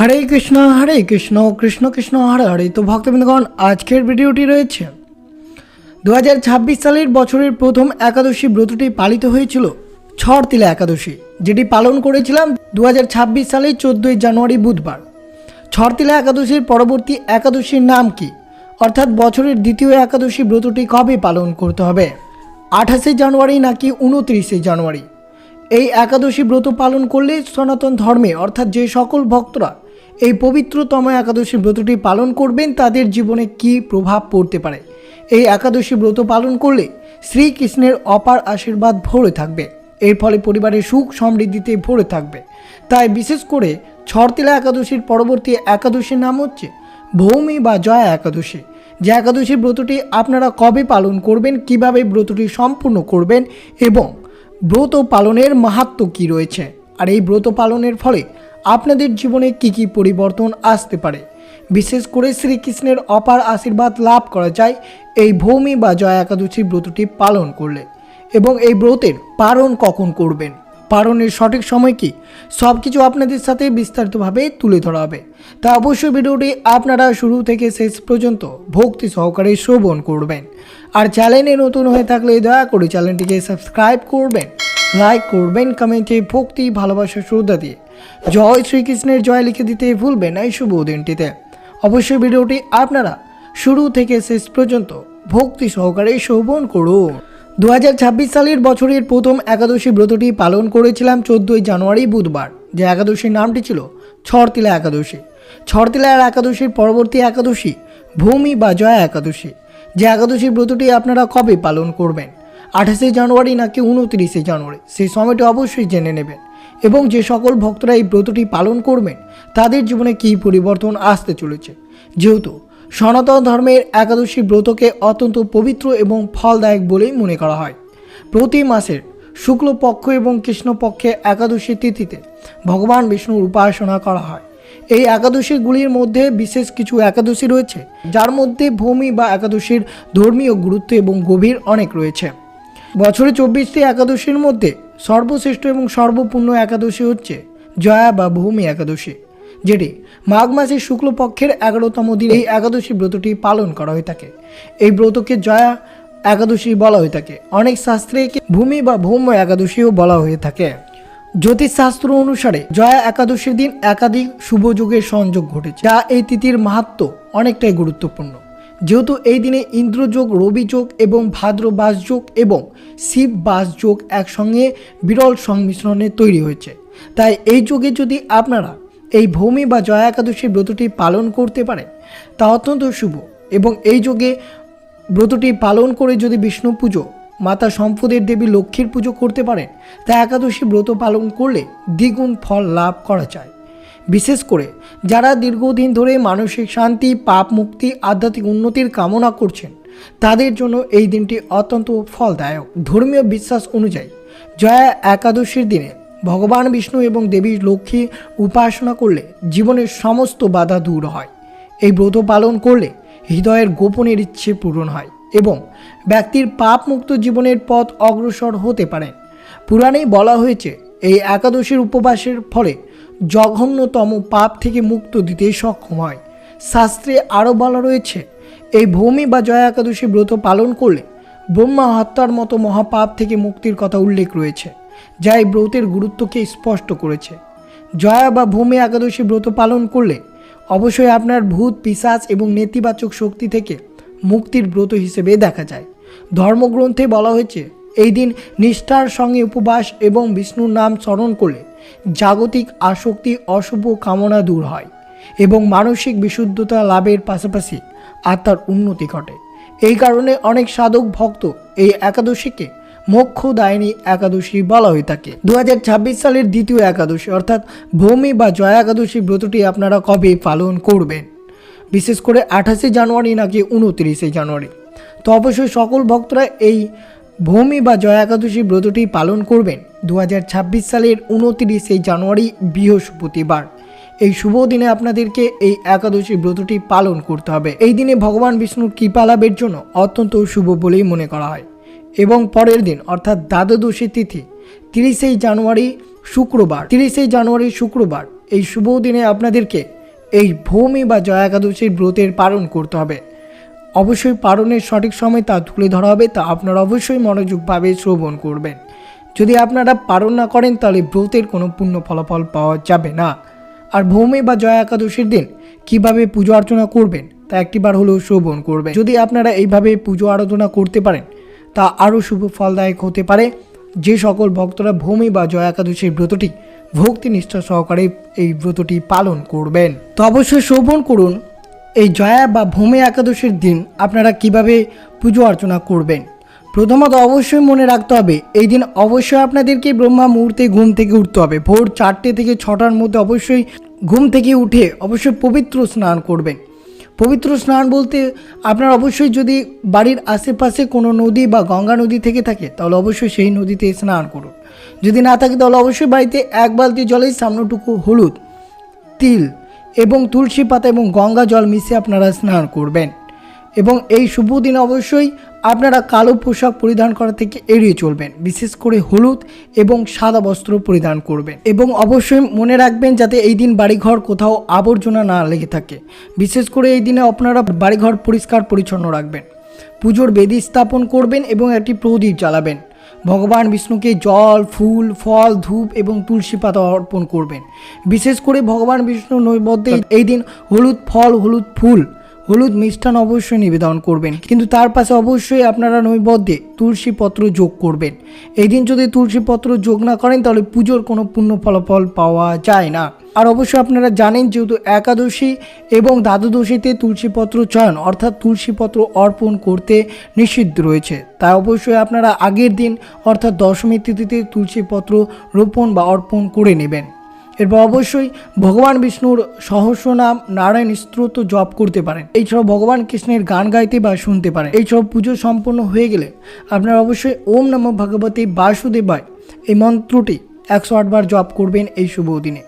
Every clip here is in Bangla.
হরে কৃষ্ণ কৃষ্ণ কৃষ্ণ হরে হরে। তো ভক্তবৃন্দগণ, আজকের ভিডিওটি রয়েছে 2026 সালের বছরের প্রথম একাদশী ব্রতটি পালিত হয়েছিল ছড়তিলা একাদশী, যেটি পালন করেছিলাম 2026 সালের 14 জানুয়ারি বুধবার। ছড়তিলা একাদশীর পরবর্তী একাদশীর নাম কি, অর্থাৎ বছরের দ্বিতীয় একাদশী ব্রতটি কবে পালন করতে হবে, 28 জানুয়ারি নাকি 29 জানুয়ারি? এই একাদশী ব্রত পালন করলে সনাতন ধর্মে অর্থাৎ যে সকল ভক্তরা এই পবিত্রতম একাদশী ব্রতটি পালন করবেন তাদের জীবনে কি প্রভাব পড়তে পারে। এই একাদশী ব্রত পালন করলে শ্রীকৃষ্ণের অপার আশীর্বাদ ভরে থাকবে, এর ফলে পরিবারের সুখ সমৃদ্ধিতে ভরে থাকবে। তাই বিশেষ করে ছড়তিলা একাদশীর পরবর্তী একাদশীর নাম হচ্ছে ভৌমি বা জয়া একাদশী। যে একাদশী ব্রতটি আপনারা কবে পালন করবেন, কিভাবে ব্রতটি সম্পূর্ণ করবেন এবং ব্রত পালনের মাহাত্ম্য কী রয়েছে, আর এই ব্রত পালনের ফলে আপনাদের জীবনে কি কি পরিবর্তন আসতে পারে, বিশেষ করে শ্রীকৃষ্ণের অপার আশীর্বাদ লাভ করা যায় এই ভৌমি বা জয়া একাদশী ব্রতটি পালন করলে। এবং এই ব্রতের পালন কখন করবেন, পালনের সঠিক সময় কি, সব কিছু আপনাদের সাথে বিস্তারিতভাবে তুলে ধরা হবে। তা অবশ্যই ভিডিওটি আপনারা শুরু থেকে শেষ পর্যন্ত ভক্তি সহকারে শ্রবণ করবেন। আর চ্যানেলে নতুন হয়ে থাকলে দয়া করে চ্যানেলটিকে সাবস্ক্রাইব করবেন, লাইক করবেন, কমেন্টে ভক্তি ভালোবাসা শ্রদ্ধা দিয়ে জয় শ্রীকৃষ্ণের জয় লিখে দিতে ভুলবেন না এই শুভ দিনটিতে। অবশ্যই ভিডিওটি আপনারা শুরু থেকে শেষ পর্যন্ত ভক্তি সহকারে শ্রবণ করুন। 2026 সালের বছরের প্রথম একাদশী ব্রতটি পালন করেছিলাম 14 জানুয়ারি বুধবার। যে একাদশীর নামটি ছিল ছড়তিলা একাদশী। ছড়তিলা একাদশীর পরবর্তী একাদশী ভূমি বা জয়া একাদশী। যে একাদশী ব্রতটি আপনারা কবে পালন করবেন, 28 জানুয়ারি নাকি 29 জানুয়ারি, সেই সময়টি অবশ্যই জেনে নেবেন। এবং যে সকল ভক্তরা এই ব্রতটি পালন করবেন তাদের জীবনে কী পরিবর্তন আসতে চলেছে। যেহেতু সনাতন ধর্মের একাদশী ব্রতকে অত্যন্ত পবিত্র এবং ফলদায়ক বলেই মনে করা হয়। প্রতি মাসের শুক্লপক্ষ এবং কৃষ্ণপক্ষে একাদশী তিথিতে ভগবান বিষ্ণুর উপাসনা করা হয়। এই একাদশীগুলির মধ্যে বিশেষ কিছু একাদশী রয়েছে যার মধ্যে ভূমি বা একাদশীর ধর্মীয় গুরুত্ব এবং গভীর অনেক রয়েছে। বছরে 24টি একাদশীর মধ্যে সর্বশ্রেষ্ঠ এবং সর্বপূর্ণ একাদশী হচ্ছে জয়া বা ভূমি একাদশী, যেটি মাঘ মাসের শুক্লপক্ষের 11তম দিন এই একাদশী ব্রতটি পালন করা হয়ে থাকে। এই ব্রতকে জয়া একাদশী বলা হয়ে থাকে। অনেক শাস্ত্রে ভূমি বা ভৌম একাদশীও বলা হয়ে থাকে। জ্যোতিষশাস্ত্র অনুসারে জয়া একাদশীর দিন একাধিক শুভ যোগের সংযোগ ঘটেছে, যা এই তিথির মাহাত্ম্য অনেকটাই গুরুত্বপূর্ণ। যেহেতু এই দিনে ইন্দ্রযোগ, রবি যোগ এবং ভাদ্র বাস যোগ এবং শিব বাস যোগ একসঙ্গে বিরল সংমিশ্রণে তৈরি হয়েছে, তাই এই যোগে যদি আপনারা এই ভৌমি বা জয়া একাদশীর ব্রতটি পালন করতে পারেন তা অত্যন্ত শুভ। এবং এই যোগে ব্রতটি পালন করে যদি বিষ্ণু পুজো, মাতা সম্পদের দেবী লক্ষ্মীর পুজো করতে পারেন তা একাদশী ব্রত পালন করলে দ্বিগুণ ফল লাভ করা যায়। বিশেষ করে যারা দীর্ঘদিন ধরে মানসিক শান্তি, পাপ মুক্তি, আধ্যাত্মিক উন্নতির কামনা করছেন তাদের জন্য এই দিনটি অত্যন্ত ফলদায়ক। ধর্মীয় বিশ্বাস অনুযায়ী জয়া একাদশীর দিনে ভগবান বিষ্ণু এবং দেবী লক্ষ্মী উপাসনা করলে জীবনের সমস্ত বাধা দূর হয়। এই ব্রত পালন করলে হৃদয়ের গোপনের ইচ্ছে পূরণ হয় এবং ব্যক্তির পাপ মুক্ত জীবনের পথ অগ্রসর হতে পারেন। পুরাণেই বলা হয়েছে এই একাদশীর উপবাসের ফলে জঘন্যতম পাপ থেকে মুক্ত দিতে সক্ষম হয়। শাস্ত্রে আরও বলা রয়েছে এই ভৌমি বা জয়া একাদশী ব্রত পালন করলে ব্রহ্মা হত্যার মতো মহাপাপ থেকে মুক্তির কথা উল্লেখ রয়েছে, যা এই ব্রতের গুরুত্বকে স্পষ্ট করেছে। জয়া বা ভূমি একাদশী ব্রত পালন করলে অবশ্যই আপনার ভূত, পিশাচ এবং নেতিবাচক শক্তি থেকে মুক্তির ব্রত হিসেবে দেখা যায়। ধর্মগ্রন্থে বলা হয়েছে এই দিন নিষ্ঠার সঙ্গে উপবাস এবং বিষ্ণুর নাম স্মরণ করলে জাগতিক আসক্তি, অশুভ কামনা দূর হয় এবং মানসিক বিশুদ্ধতা লাভের পাশাপাশি আত্মার উন্নতি ঘটে। এই কারণে অনেক সাধক ভক্ত এই একাদশীকে মোক্ষদায়িনী একাদশী বলা হয়ে থাকে। 2026 সালের দ্বিতীয় একাদশী অর্থাৎ ভৌমি বা জয়া একাদশী ব্রতটি আপনারা কবে পালন করবেন, বিশেষ করে 28 জানুয়ারি নাকি 29 জানুয়ারি? তো অবশ্যই সকল ভক্তরা এই ভৌমি বা জয়া একাদশী ব্রতটি পালন করবেন 2026 সালের 29 জানুয়ারি বৃহস্পতিবার। এই শুভ দিনে আপনাদেরকে এই একাদশী ব্রতটি পালন করতে হবে। এই দিনে ভগবান বিষ্ণুর কৃপা লাভের জন্য অত্যন্ত শুভ বলেই মনে করা হয়। এবং পরের দিন অর্থাৎ দ্বাদশী তিথি 30 জানুয়ারি শুক্রবার এই শুভ দিনে আপনাদেরকে এই ভৌমি বা জয়া একাদশীর ব্রতের পালন করতে হবে। অবশ্যই পালনের সঠিক সময় তা তুলে ধরা হবে, তা আপনারা অবশ্যই মনোযোগভাবে শ্রবণ করবেন। যদি আপনারা পালন না করেন তাহলে ব্রতের কোনো পূর্ণ ফলাফল পাওয়া যাবে না। আর ভৌমি বা জয়া একাদশীর দিন কিভাবে পুজো অর্চনা করবেন তা একটিবার হলেও শ্রবণ করবেন। যদি আপনারা এইভাবে পুজো আরাধনা করতে পারেন তা আরও শুভ ফলদায়ক হতে পারে। যে সকল ভক্তরা ভৌমি বা জয়া একাদশীর ব্রতটি ভক্তি নিষ্ঠা সহকারে এই ব্রতটি পালন করবেন তো অবশ্যই শ্রবণ করুন এই জয়া বা ভৌমি একাদশীর দিন আপনারা কিভাবে পুজো অর্চনা করবেন। প্রথমত অবশ্যই মনে রাখতে হবে এই দিন অবশ্যই আপনাদেরকে ব্রহ্মা মুহূর্তে ঘুম থেকে উঠতে হবে। ভোর 4টে থেকে 6টার মধ্যে অবশ্যই ঘুম থেকে উঠে অবশ্যই পবিত্র স্নান করবেন। পবিত্র স্নান বলতে আপনার অবশ্যই যদি বাড়ির আশেপাশে কোনো নদী বা গঙ্গা নদী থেকে থাকে তাহলে অবশ্যই সেই নদীতে স্নান করুন। যদি না থাকে তাহলে অবশ্যই বাড়িতে 1 বালতি জলে সামান্যটুকু হলুদ, তিল এবং তুলসী পাতা এবং গঙ্গা জল মিশিয়ে আপনারা স্নান করবেন। এবং এই শুভ দিনে অবশ্যই আপনারা কালো পোশাক পরিধান করা থেকে এড়িয়ে চলবেন, বিশেষ করে হলুদ এবং সাদা বস্ত্র পরিধান করবেন। এবং অবশ্যই মনে রাখবেন যাতে এই দিন বাড়িঘর কোথাও আবর্জনা না লেগে থাকে। বিশেষ করে এই দিনে আপনারা বাড়িঘর পরিষ্কার পরিচ্ছন্ন রাখবেন। পুজোর বেদি স্থাপন করবেন এবং একটি প্রদীপ জ্বালাবেন। ভগবান বিষ্ণুকে জল, ফুল, ফল, ধূপ এবং তুলসী পাতা অর্পণ করবেন। বিশেষ করে ভগবান বিষ্ণু নৈবেদ্যে এই দিন হলুদ ফল, হলুদ ফুল, হলুদ মিষ্টান অবশ্যই নিবেদন করবেন। কিন্তু তার পাশে অবশ্যই আপনারা নৈবেদ্যে তুলসী পত্র যোগ করবেন। এই দিন যদি তুলসী পত্র যোগ না করেন তাহলে পুজোর কোনো পূর্ণ ফলাফল পাওয়া যায় না। আর অবশ্যই আপনারা জানেন যেহেতু একাদশী এবং দ্বাদশীতে তুলসীপত্র চয়ন অর্থাৎ তুলসীপত্র অর্পণ করতে নিষিদ্ধ রয়েছে, তাই অবশ্যই আপনারা আগের দিন অর্থাৎ দশমী তিথিতে তুলসীপত্র রোপণ বা অর্পণ করে নেবেন। এরপর অবশ্যই ভগবান বিষ্ণুর সহস্রনাম নারায়ণ স্তোত্র জপ করতে পারেন। এছাড়াও ভগবান কৃষ্ণের গান গাইতে বা শুনতে পারেন। এইসব পুজো সম্পন্ন হয়ে গেলে আপনারা অবশ্যই ওম নমঃ ভগবতে বাসুদেবায় এই মন্ত্রটি 108 বার জপ করবেন এই শুভ দিনে।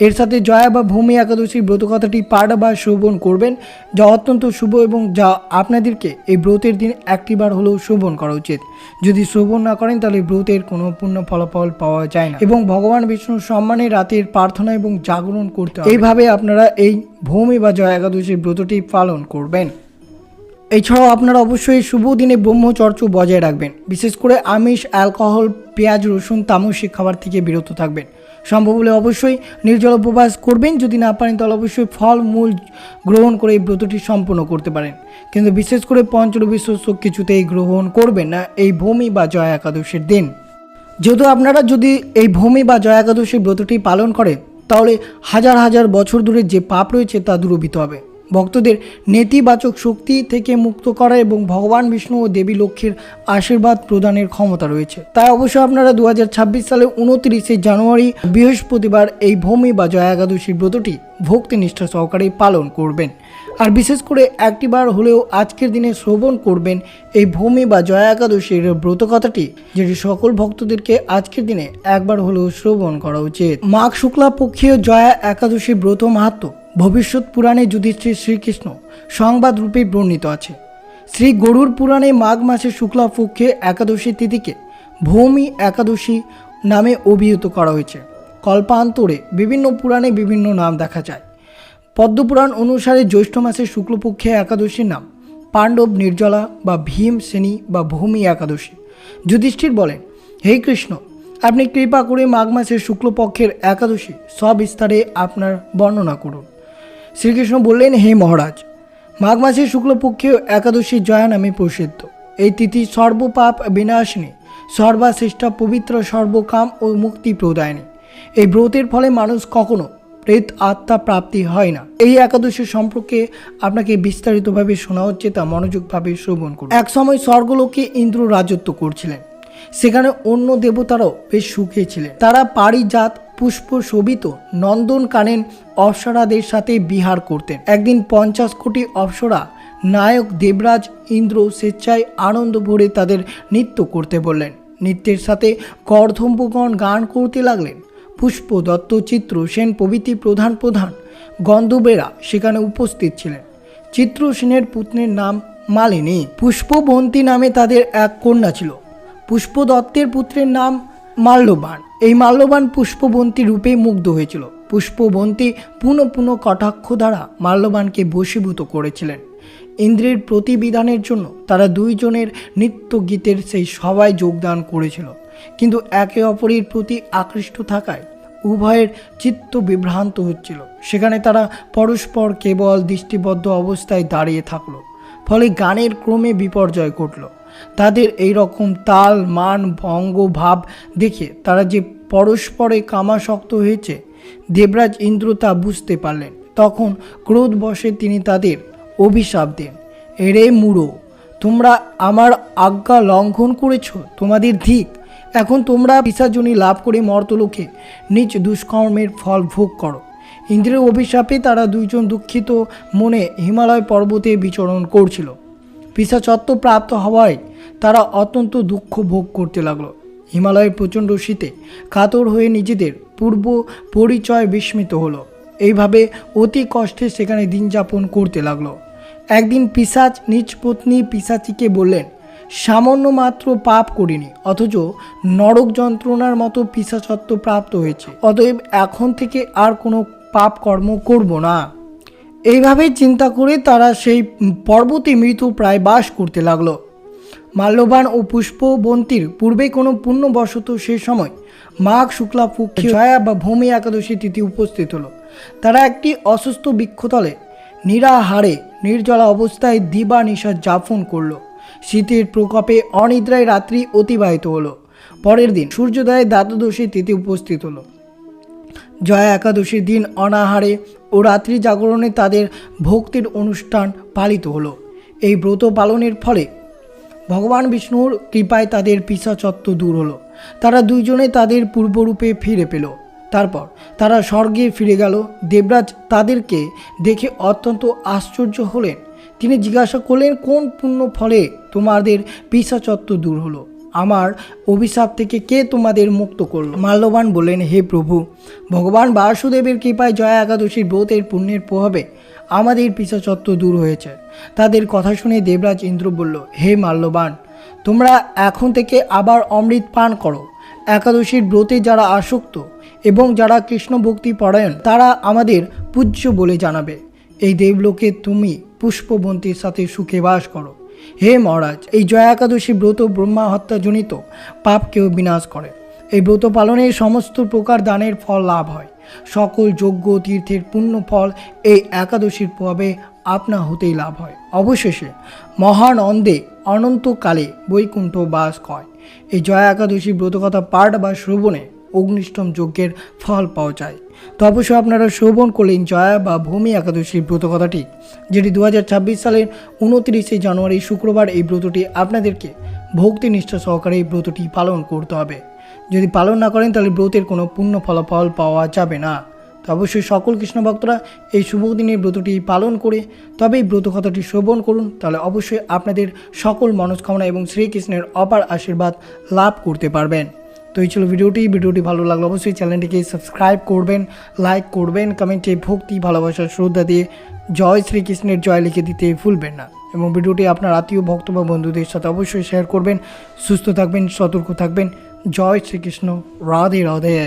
এর সাথে জয়া বা ভৌমি একাদশীর ব্রত কথাটি পাঠ বা শ্রবণ করবেন, যা অত্যন্ত শুভ এবং যা আপনাদেরকে এই ব্রতের দিন একটিবার হলেও শ্রবণ করা উচিত। যদি শ্রবণ না করেন তাহলে ব্রতের কোনো পূর্ণ ফলাফল পাওয়া যায় না। এবং ভগবান বিষ্ণুর সম্মানে রাতের প্রার্থনা এবং জাগরণ করতে হবে। এইভাবে আপনারা এই ভৌমি বা জয়া একাদশীর ব্রতটি পালন করবেন। এছাড়াও আপনারা অবশ্যই শুভ দিনে ব্রহ্মচর্য বজায় রাখবেন। বিশেষ করে আমিষ, অ্যালকোহল, পেঁয়াজ, রসুন, তামসিক খাবার থেকে বিরত থাকবেন। সম্ভব হলে অবশ্যই নির্জল উপবাস করবেন। যদি না পারেন তাহলে অবশ্যই ফল মূল গ্রহণ করে এই ব্রতটি সম্পন্ন করতে পারেন। কিন্তু বিশেষ করে পঞ্চরবি শস্য কিছুতেই গ্রহণ করবেন না এই ভৌমি বা জয়া একাদশীর দিন। যেহেতু আপনারা যদি এই ভৌমি বা জয়া একাদশীর ব্রতটি পালন করেন তাহলে হাজার হাজার বছর ধরে যে পাপ রয়েছে তা দূরীভূত হবে। ভক্তদের নেতিবাচক শক্তি থেকে মুক্ত করা এবং ভগবান বিষ্ণু ও দেবী লক্ষ্মীর আশীর্বাদ প্রদানের ক্ষমতা রয়েছে। তাই অবশ্যই আপনারা 2026 সালে 29শে জানুয়ারি বৃহস্পতিবার এই ভৌমি বা জয়া একাদশীর ব্রতটি ভক্তি নিষ্ঠা সহকারে পালন করবেন। আর বিশেষ করে একটিবার হলেও আজকের দিনে শ্রবণ করবেন এই ভৌমি বা জয়া একাদশীর ব্রত কথাটি, যেটি সকল ভক্তদেরকে আজকের দিনে একবার হলেও শ্রবণ করা উচিত। মাঘ শুক্লা পক্ষীয় জয়া একাদশীর ব্রত মাহাত্ম্য ভবিষ্যৎ পুরাণে যুধিষ্ঠির শ্রীকৃষ্ণ সংবাদ রূপে বর্ণিত আছে। শ্রী গরুড় পুরাণে মাঘ মাসের শুক্লা পক্ষে একাদশী তিথিকে ভৌমি একাদশী নামে অভিহিত করা হয়েছে। কল্পান্তরে বিভিন্ন পুরাণে বিভিন্ন নাম দেখা যায়। পদ্মপুরাণ অনুসারে জ্যৈষ্ঠ মাসের শুক্লপক্ষে একাদশীর নাম পাণ্ডব নির্জলা বা ভীম সেনী বা ভৌমি একাদশী। যুধিষ্ঠির বলেন, হে কৃষ্ণ, আপনি কৃপা করে মাঘ মাসের শুক্লপক্ষের একাদশী সবিস্তারে আপনার বর্ণনা করুন। শ্রীকৃষ্ণ বললেন, হে মহারাজ, মাঘ মাসের শুক্লপক্ষীয় একাদশী জয়া নামে প্রসিদ্ধ। এই তিথি সর্বপাপ বিনাশিনী, সর্বশ্রেষ্ঠা, পবিত্র, সর্বকাম ও মুক্তি প্রদায়িনী। এই ব্রতের ফলে মানুষ কখনো প্রেত আত্মা প্রাপ্তি হয় না। এই একাদশীর সম্পর্কে আপনাকে বিস্তারিতভাবে শোনা হচ্ছে, তা মনোযোগভাবে শ্রবণ করুন। এক সময় স্বর্গলোকে ইন্দ্র রাজত্ব করছিলেন। সেখানে অন্য দেবতারাও বেশ সুখে ছিলেন। তারা পারিজাত পুষ্প শোভিত নন্দন কানন অপ্সরাদের সাথে বিহার করতেন। একদিন 50 কোটি অপ্সরা নায়ক দেবরাজ ইন্দ্র স্বেচ্ছায় আনন্দ ভরে তাদের নৃত্য করতে বললেন। নৃত্যের সাথে গর্ধম্বগণ গান করতে লাগলেন। পুষ্প দত্ত, চিত্রসেন প্রভৃতি প্রধান প্রধান গন্ধর্বেরা সেখানে উপস্থিত ছিলেন। চিত্রসেনের পুত্রের নাম মালিনী। পুষ্পবন্তী নামে তাদের এক কন্যা ছিল। পুষ্পদত্তের পুত্রের নাম মাল্যবান। এই মাল্যবান পুষ্পবন্তী রূপে মুগ্ধ হয়েছিল। পুষ্পবন্তী পুনঃ পুনঃ কটাক্ষ দ্বারা মাল্যবানকে বশীভূত করেছিলেন। ইন্দ্রের প্রতিবিধানের জন্য তারা দুইজনের নৃত্য গীতের সেই সভায় যোগদান করেছিল, কিন্তু একে অপরের প্রতি আকৃষ্ট থাকায় উভয়ের চিত্ত বিভ্রান্ত হচ্ছিল। সেখানে তারা পরস্পর কেবল দৃষ্টিবদ্ধ অবস্থায় দাঁড়িয়ে থাকলো। ফলে গানের ক্রমে বিপর্যয় ঘটল। তাদের এই রকম তাল মান ভঙ্গ ভাব দেখে তারা যে পরস্পরে কামাসক্ত হয়েছে, দেবরাজ ইন্দ্র তা বুঝতে পারলেন। তখন ক্রোধবশে তিনি তাদের অভিশাপ দেন, এরে মূঢ়, তোমরা আমার আজ্ঞা লঙ্ঘন করেছ, তোমাদের ধিক। এখন তোমরা পিশাচনী লাভ করে মর্তলোকে নিজ দুষ্কর্মের ফল ভোগ করো। ইন্দ্রের অভিশাপে তারা দুইজন দুঃখিত মনে হিমালয় পর্বতে বিচরণ করছিল। পিশাচত্ব প্রাপ্ত হওয়ায় তারা অত্যন্ত দুঃখ ভোগ করতে লাগলো। হিমালয়ের প্রচণ্ড শীতে কাতর হয়ে নিজেদের পূর্ব পরিচয় বিস্মিত হলো। এইভাবে অতি কষ্টে সেখানে দিন যাপন করতে লাগলো। একদিন পিশাচ নিজ পত্নী পিশাচিকে বললেন, সামান্য মাত্র পাপ করিনি, অথচ নরক যন্ত্রণার মতো পিশাচত্ব প্রাপ্ত হয়েছে। অতএব এখন থেকে আর কোনো পাপ কর্ম করব না। এইভাবে চিন্তা করে তারা সেই পর্বতে মৃত প্রায় বাস করতে লাগলো। মাল্যবান ও পুষ্পবন্তীর পূর্বে কোনো পুণ্যবশত সে সময় মাঘ শুক্লা পক্ষে জয়া বা ভূমি একাদশী তিথি উপস্থিত হলো। তারা একটি অসুস্থ বৃক্ষতলে নিরাহারে নির্জলা অবস্থায় দিবা নিশা যাপন করলো। শীতের প্রকোপে অনিদ্রায় রাত্রি অতিবাহিত হলো। পরের দিন সূর্যোদয়ে দ্বাদশী তিথি উপস্থিত হলো। জয়া একাদশীর দিন অনাহারে ও রাত্রি জাগরণে তাদের ভক্তির অনুষ্ঠান পালিত হলো। এই ব্রত পালনের ফলে ভগবান বিষ্ণুর কৃপায় তাদের পিশাচত্ব দূর হলো। তারা দুইজনে তাদের পূর্বরূপে ফিরে পেল। তারপর তারা স্বর্গে ফিরে গেল। দেবরাজ তাদেরকে দেখে অত্যন্ত আশ্চর্য হলেন। তিনি জিজ্ঞাসা করলেন, কোন পুণ্য ফলে তোমাদের পিশাচত্ব দূর হলো? আমার অভিশাপ থেকে কে তোমাদের মুক্ত করল? মাল্যবান বললেন, হে প্রভু, ভগবান বাসুদেবের কৃপায় জয়া একাদশীর ব্রতের পুণ্যের প্রভাবে আমাদের পিশাচত্ব দূর হয়েছে। তাদের কথা শুনে দেবরাজ ইন্দ্র বলল, হে মাল্যবান, তোমরা এখন থেকে আবার অমৃত পান করো। একাদশীর ব্রতে যারা আসক্ত এবং যারা কৃষ্ণ ভক্তি পরায়ণ তারা আমাদের পূজ্য বলে জানাবে। এই দেবলোকে তুমি পুষ্পবন্তীর সাথে সুখে বাস করো। হে মহারাজ, এই জয়া একাদশী ব্রত ব্রহ্মা হত্যাজনিত পাপকেও বিনাশ করে। এই ব্রত পালনের সমস্ত প্রকার দানের ফল লাভ হয়। সকল যজ্ঞ তীর্থের পুণ্য ফল এই একাদশীর প্রভাবে আপনা হতেই লাভ হয়। অবশেষে মহানন্দে অনন্তকালে বৈকুণ্ঠ বাস হয়। এই জয়া একাদশী ব্রতকথা পাঠ বা শ্রবণে অগ্নিষ্ঠম যজ্ঞের ফল পাওয়া যায়। তো অবশ্যই আপনারা শ্রবণ করলেন জয়া বা ভূমি একাদশীর ব্রতকথাটি, যেটি 2026 সালের 29শে জানুয়ারি শুক্রবার। এই ব্রতটি আপনাদেরকে ভক্তি নিষ্ঠা সহকারে এই ব্রতটি পালন করতে হবে। যদি পালন না করেন তাহলে ব্রতের কোনো পূর্ণ ফলাফল পাওয়া যাবে না। তো অবশ্যই সকল কৃষ্ণ ভক্তরা এই শুভ দিনের ব্রতটি পালন করে তবে এই ব্রত কথাটি শ্রবণ করুন, তাহলে অবশ্যই আপনাদের সকল মনস্কামনা এবং শ্রীকৃষ্ণের অপার আশীর্বাদ লাভ করতে পারবেন। তো এই ছিল ভিডিওটি ভালো লাগলো অবশ্যই চ্যানেলটিকে সাবস্ক্রাইব করবেন, লাইক করবেন, কমেন্টে ভক্তি ভালোবাসা শ্রদ্ধা দিয়ে জয় শ্রীকৃষ্ণের জয় লিখে দিতে ভুলবেন না। এবং ভিডিওটি আপনার আত্মীয় ভক্ত বা বন্ধুদের সাথে অবশ্যই শেয়ার করবেন। সুস্থ থাকবেন, সতর্ক থাকবেন। জয় শ্রীকৃষ্ণ, রাধে রাধে।